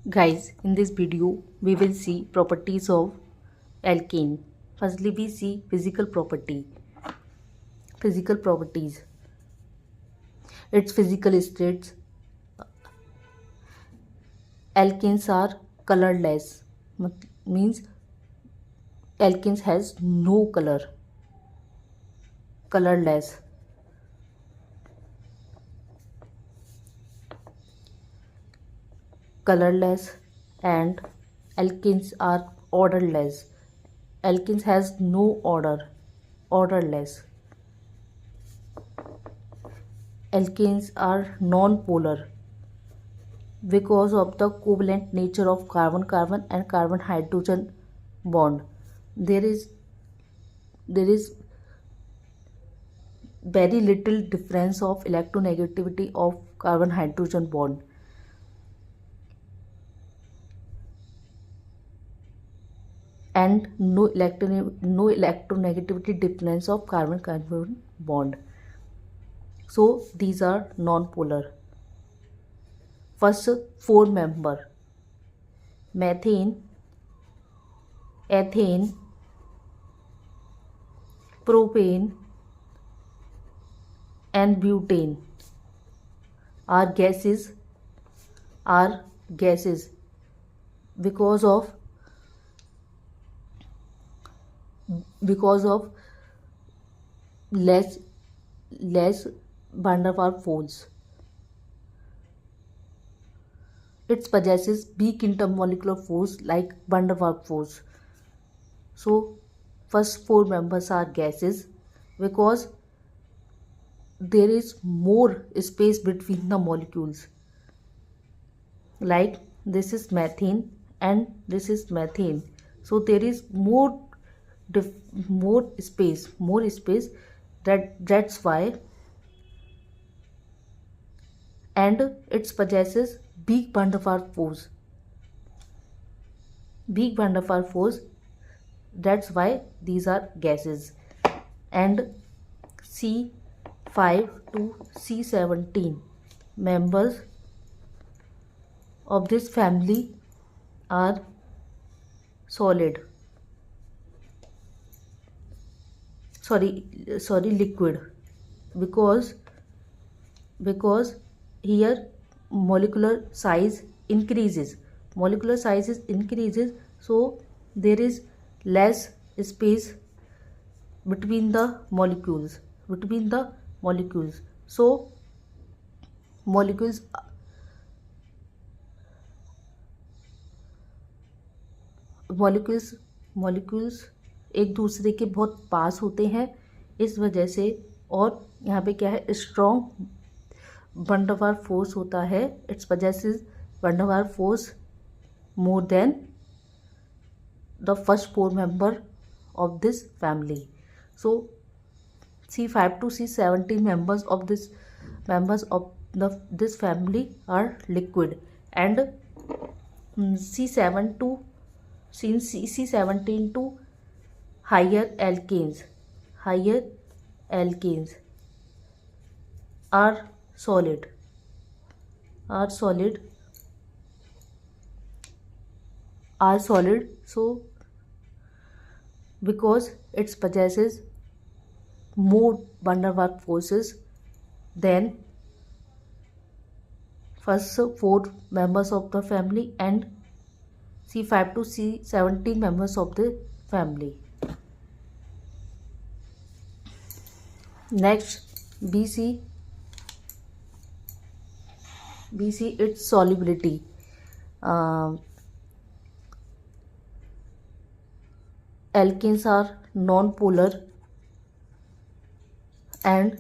Guys, in this video, we will see properties of alkane. Firstly, we see physical properties. Its physical states. Alkanes are colorless. Means alkanes has no color. Colorless. Colorless, and alkanes are odorless. Alkanes has no odor. Odorless. Alkanes are non-polar because of the covalent nature of carbon-carbon and carbon-hydrogen bond. There is very little difference of electronegativity of carbon-hydrogen bond, and no electronegativity difference of carbon-carbon bond. So these are non-polar. First, four member: methane, ethane, propane, and butane are gases because of less van der Waals force. It possesses weak intermolecular force like van der Waals force. So first four members are gases because there is more space between the molecules. Like this is methane and this is methane. So there is more space. That's why, and it possesses weak van der Waals force. Weak van der Waals force. That's why these are gases. And C5 to C17 members of this family are liquid because here molecular size increases, so there is less space between the molecules. So molecules एक दूसरे के बहुत पास होते हैं इस वजह से, और यहाँ पे क्या है, strong van der Waals force होता है. It's possesses van der Waals force more than the first four member of this family. So C5 to C17 members of this family are liquid, and C17 to higher alkanes are solid. So because it possesses more van der Waals forces than first four members of the family and C5 to C17 members of the family. Next, BC its solubility. Alkanes are non-polar, and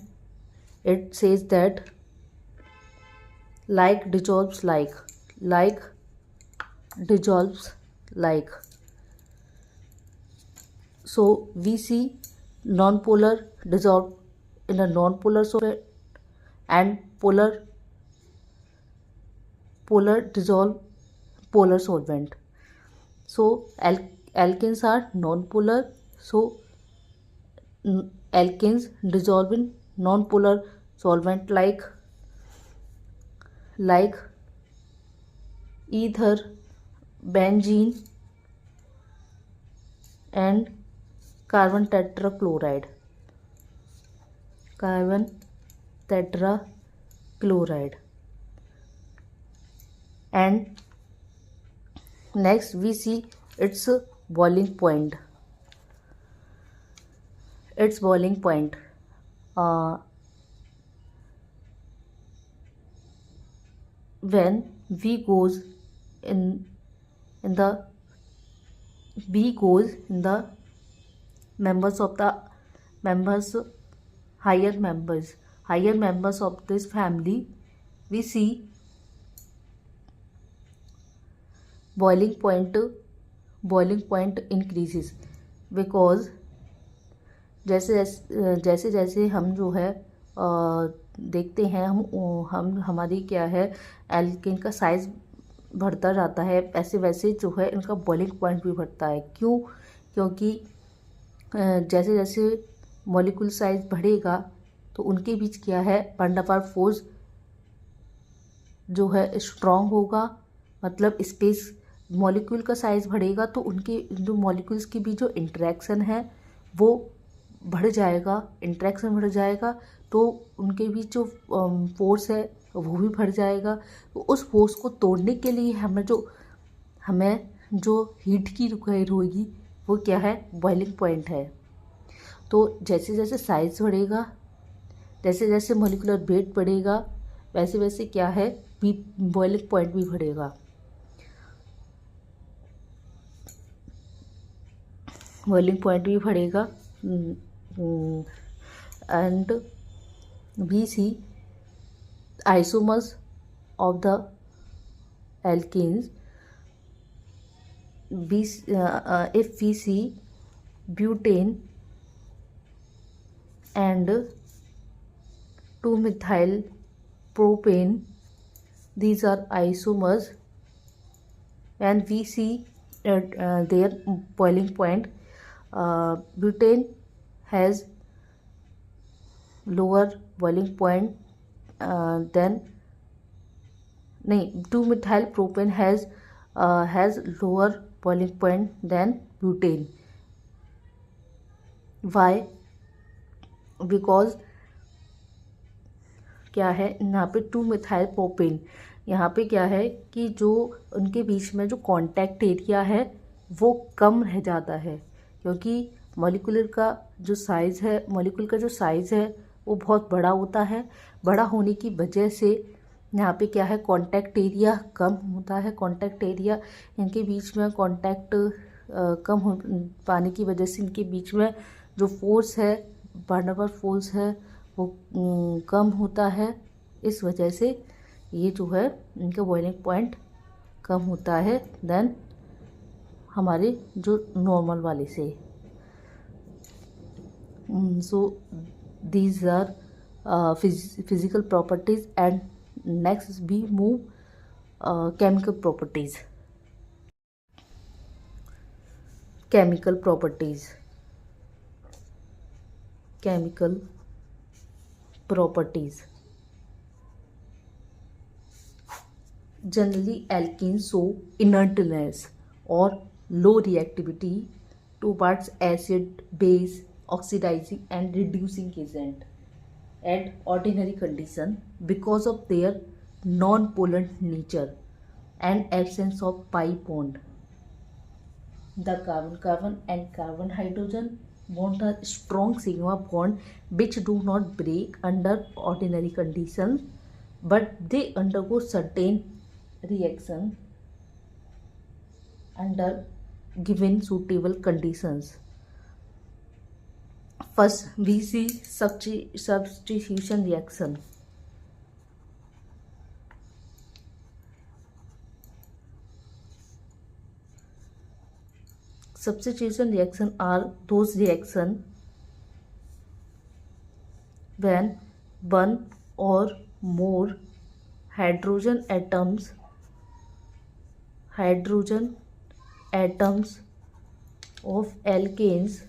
it says that like dissolves like. So we see non-polar dissolve in a non-polar solvent, and polar dissolve polar solvent. So alkanes are non-polar, so alkanes dissolve in non-polar solvent like ether, benzene and carbon tetrachloride. Carbon tetrachloride. And next we see its boiling point. Its boiling point. When V goes in the members of the higher members of this family, we see boiling point increases, because जैसे जैसे हम जो है देखते हैं, हम हमारी क्या है एल्केन का साइज़ बढ़ता जाता है, ऐसे वैसे जो है इनका बॉइलिंग पॉइंट भी बढ़ता है। क्यों? क्योंकि जैसे जैसे मॉलिक्यूल साइज बढ़ेगा तो उनके बीच क्या है वंडर वाल फोर्स जो है स्ट्रॉन्ग होगा। मतलब स्पेस, मॉलिक्यूल का साइज़ बढ़ेगा तो उनके जो मॉलिक्यूल्स के बीच जो इंटरेक्शन है वो बढ़ जाएगा, इंटरेक्शन बढ़ जाएगा तो उनके बीच जो फोर्स है वो भी बढ़ जाएगा। तो उस फोर्स को तोड़ने के लिए हमें जो हीट की रिक्वायर होगी वो क्या है, बॉइलिंग पॉइंट है। तो जैसे जैसे साइज बढ़ेगा, जैसे जैसे मॉलिक्यूलर वेट बढ़ेगा, वैसे वैसे क्या है बॉइलिंग पॉइंट भी बढ़ेगा। बॉइलिंग पॉइंट भी बढ़ेगा। and we see isomers of the alkenes. If we see butane and 2-methyl propane, these are isomers, and we see their boiling point. Butane has lower boiling point than 2-methyl propane has lower boiling point than butane. Why? Because क्या है यहाँ पे 2-methyl propane, यहाँ पे क्या है कि जो उनके बीच में जो कांटेक्ट एरिया है वो कम रह जाता है, क्योंकि मॉलिक्यूल का जो साइज़ है वो बहुत बड़ा होता है। बड़ा होने की वजह से यहाँ पे क्या है कांटेक्ट एरिया कम होता है। कांटेक्ट एरिया इनके बीच में कांटेक्ट कम हो पाने की वजह से इनके बीच में जो फोर्स है, वंडर वाल फोर्स है, वो कम होता है। इस वजह से ये जो है इनका बॉइलिंग पॉइंट कम होता है देन हमारे जो नॉर्मल वाले से। So these are physical properties, and next we move chemical properties. Chemical properties. Generally alkenes show inertness or low reactivity towards acid, base, oxidizing and reducing agent at ordinary condition because of their non-polar nature and absence of pi bond. The carbon-carbon and carbon-hydrogen bond are strong sigma bond which do not break under ordinary conditions, but they undergo certain reaction under given suitable conditions. First, we see substitution reaction. Substitution reaction are those reactions when one or more hydrogen atoms of alkanes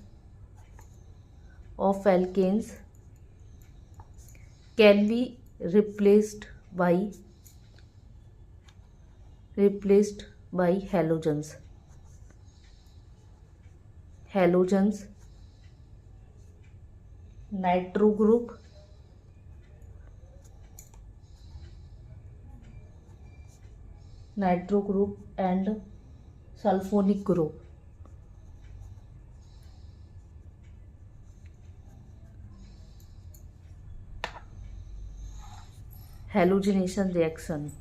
can be replaced by replaced by halogens. Nitro group, and sulfonic group. Halogenation reaction.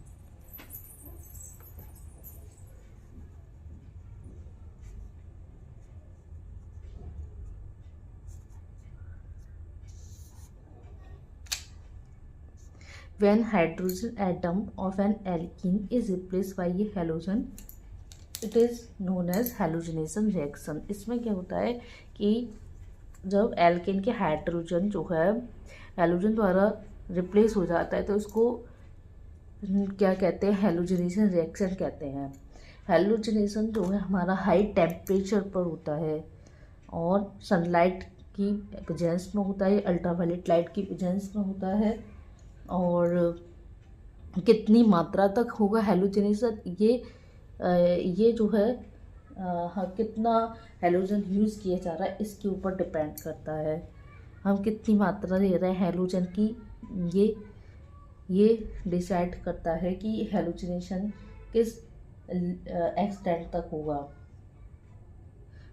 When hydrogen atom of an alkene is replaced by a halogen, it is known as halogenation reaction. इसमें क्या होता है कि जब alkene के hydrogen जो है halogen द्वारा रिप्लेस हो जाता है तो इसको क्या कहते हैं, हैलोजनेशन रिएक्शन कहते हैं। हैलोजनेशन जो है हमारा हाई टेम्परेचर पर होता है और सनलाइट की प्रेजेंस में होता है, अल्ट्रावायलेट लाइट की प्रेजेंस में होता है। और कितनी मात्रा तक होगा हैलोजनेशन, ये जो है कितना हैलोजन यूज़ किया जा रहा है इसके ऊपर डिपेंड करता है। हम कितनी मात्रा ले रहे हैं हैलोजन की, ये डिसाइड करता है कि हैलोजनेशन किस एक्सटेंट तक होगा।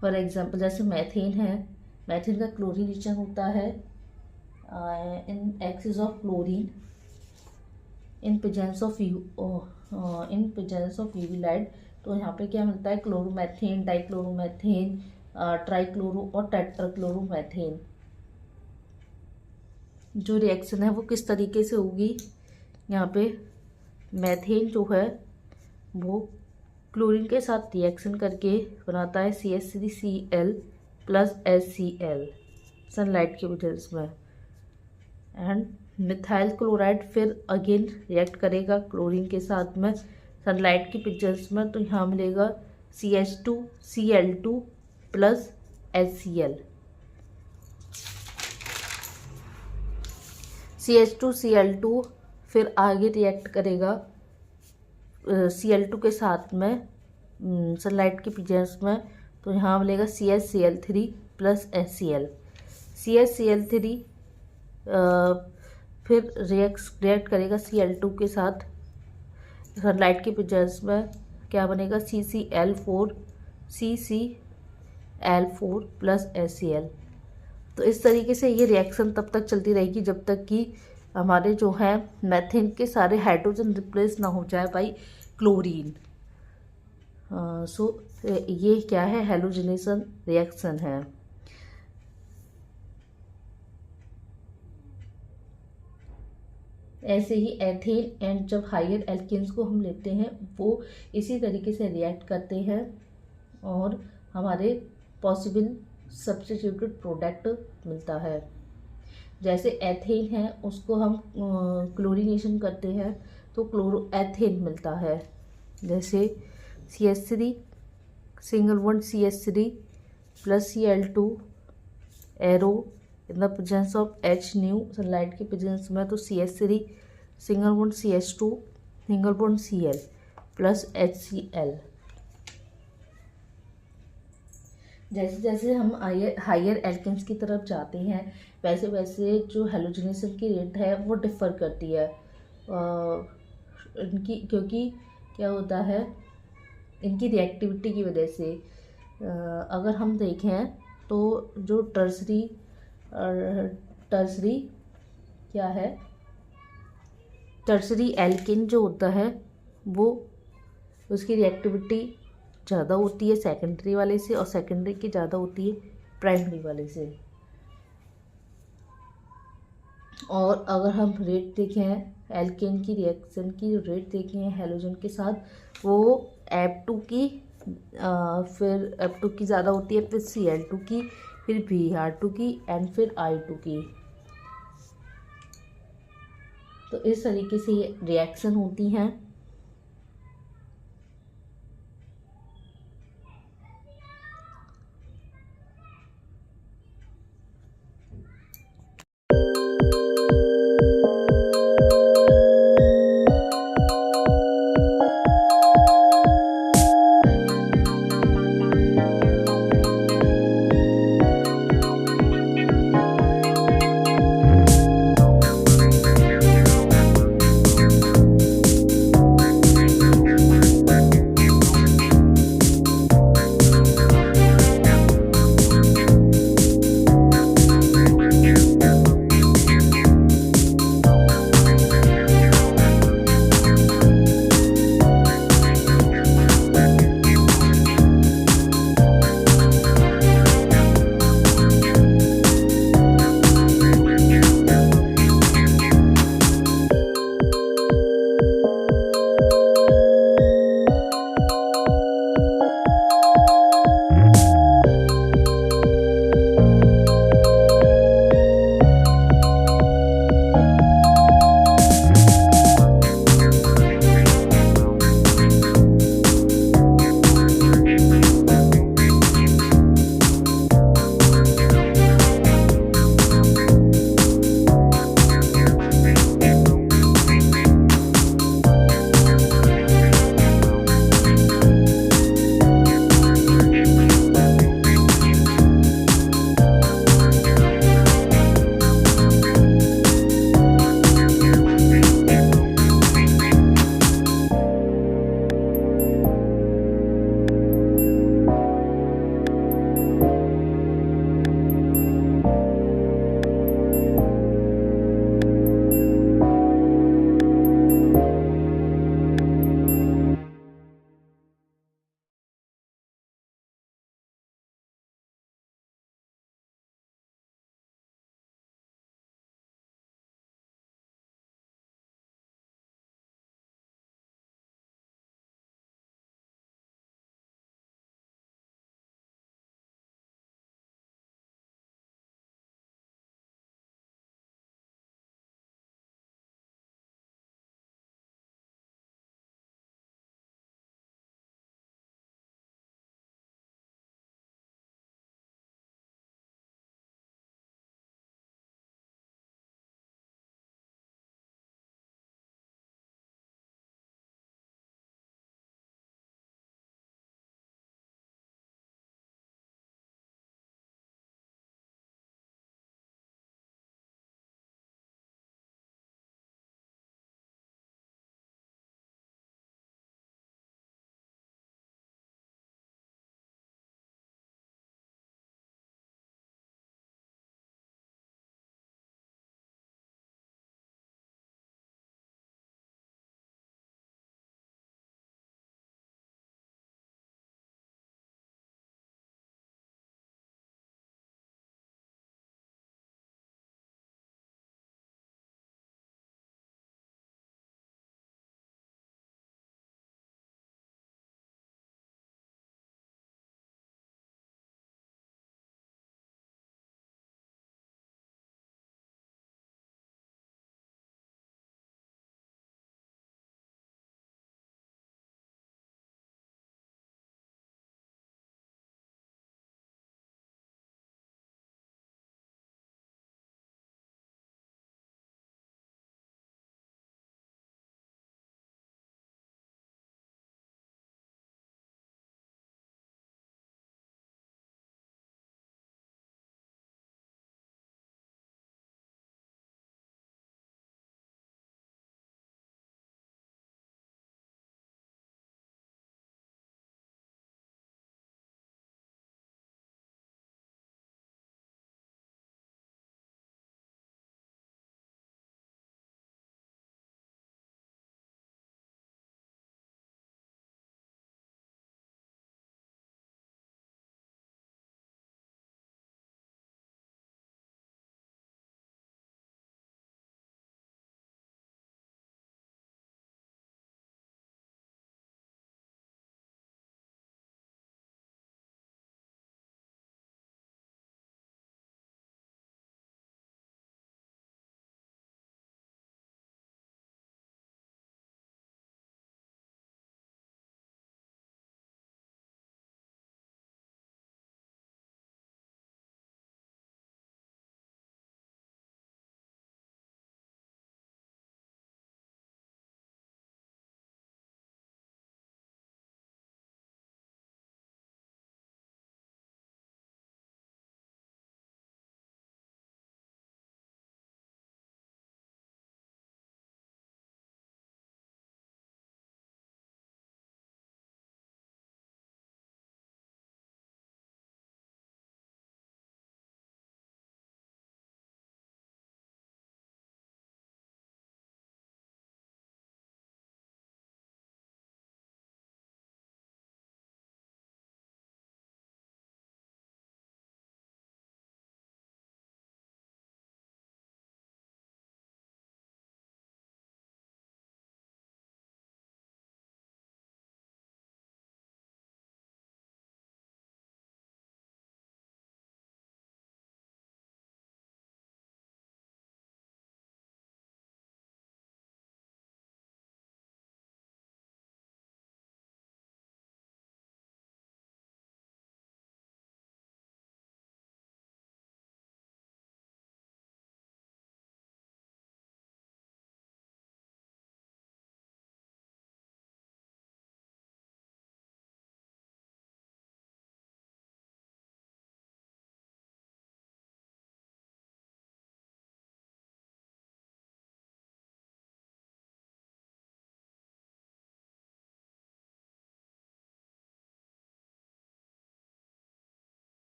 फॉर एग्जांपल जैसे मैथेन है, मैथेन का क्लोरीनेशन होता है in excess of chlorine in presence of UV light. तो यहाँ पे क्या मिलता है, क्लोरोमेथेन, डाइक्लोरोमेथेन, ट्राइक्लोरो और टेट्राक्लोरोमेथेन। जो रिएक्शन है वो किस तरीके से होगी, यहाँ पे मैथेन जो है वो क्लोरीन के साथ रिएक्शन करके बनाता है CH3Cl प्लस HCl सनलाइट की वजह में। एंड मिथाइल क्लोराइड फिर अगेन रिएक्ट करेगा क्लोरीन के साथ में सनलाइट की प्रेजेंस में, तो यहाँ मिलेगा CH2Cl2 प्लस HCl। CH2Cl2 फिर आगे रिएक्ट करेगा Cl2 के साथ में सनलाइट की प्रेजेंस में, तो यहाँ मिलेगा CHCl3 प्लस HCl। CHCl3 फिर रिएक्ट करेगा Cl2 के साथ सनलाइट की प्रेजेंस में, क्या बनेगा CCl4 प्लस HCl। तो इस तरीके से ये रिएक्शन तब तक चलती रहेगी जब तक कि हमारे जो है मैथेन के सारे हाइड्रोजन रिप्लेस ना हो जाए बाई क्लोरीन। सो ये क्या है, हैलोजनेशन रिएक्शन है। ऐसे ही एथेन एंड जब हायर एल्केन्स को हम लेते हैं वो इसी तरीके से रिएक्ट करते हैं और हमारे पॉसिबल सब्स्टिट्यूटेड प्रोडक्ट मिलता है। जैसे एथेन है उसको हम क्लोरीनेशन करते हैं तो क्लोरो एथेन मिलता है। जैसे CH3 single bond CH3 plus Cl2 arrow in the presence of H new sunlight की प्रेजेंस में, तो CH3 single bond CH2 single bond Cl plus HCl। जैसे जैसे हम हायर एल्केन्स की तरफ जाते हैं वैसे वैसे जो हैलोजनेशन की रेट है वो डिफ़र करती है इनकी, क्योंकि क्या होता है इनकी रिएक्टिविटी की वजह से। अगर हम देखें तो जो टर्सरी क्या है, टर्सरी एल्केन जो होता है वो उसकी रिएक्टिविटी ज़्यादा होती है सेकेंडरी वाले से और सेकेंडरी की ज़्यादा होती है प्राइमरी वाले से। और अगर हम रेट देखें एल्केन की रिएक्शन की जो रेट देखें हैलोजन के साथ वो F2 की फिर F2 की ज़्यादा होती है, फिर Cl2 की, फिर Br2 की एंड फिर I2 की। तो इस तरीके से ये रिएक्शन होती हैं।